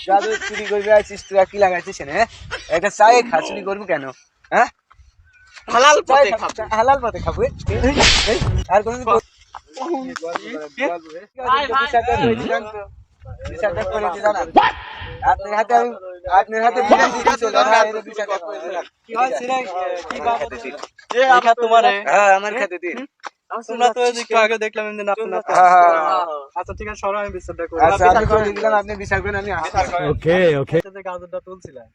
জাদু চুরি করবি আছিস তুই কি লাগাইছিস না? একটা চায়ে খা, চুরি করবি কেন? হ্যাঁ, হালাল পথে খাবো। হালাল পথে খাবো। আর কোন আপনার হাতে হ্যাঁ আমার খেতে দিন। তোমরা তো আগে দেখলাম এমনি আচ্ছা ঠিক আছে, সরো আমি বিচারটা করি। আপনি বিচার করেন, আমি গাজরটা তুলছিলাম,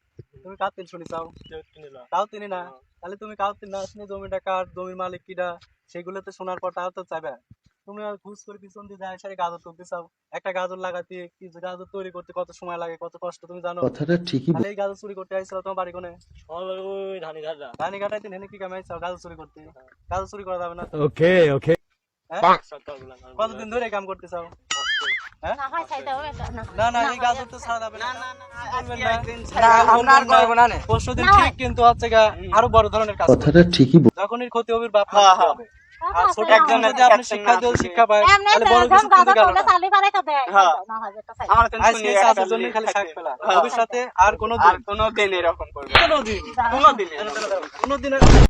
তুমি কাতিল শুনি চাও, তাও তিনি না, তাহলে তুমি কাতিল না শুনে জমিটা কার, জমির মালিক কিটা, সেগুলো তো শোনার পর তাও তো চাইবে। তুমি ঘুষ করে পিছন দিয়ে যায় সারি গাজর তুলতে চাও। একটা গাজর লাগাতে কি গাজর তৈরি করতে কত সময় লাগে, কত কষ্ট তুমি জানো। কথাটা ঠিকই। তাহলে এই গাজর চুরি করতে আইছিল তোমার বাড়ি কোনে? ধানি ঘাটাই দিন, কি কামে আইছো গাজর চুরি করতে? গাজর চুরি করা যাবে না। ওকে ওকে। কতদিন ধরে কাম করতে চাও? না না, এই গাজর তো ছাড়া যাবে না। পরশুদিন ঠিক কিন্তু হচ্ছে আরো বড় ধরনের কাজ। কথাটা ঠিকই। যখনই ক্ষতি হবে বাপ হবে। আর ছোট একজন যদি আপনি শিক্ষা দিয়ে শিক্ষা পায়, তাহলে বড় কিছু চিন্তা করেন না। আজকে চাষের জন্য খালি শাক ফেলা, ভবিষ্যতে আর কোনোদিন এরকম করবে, কোনোদিন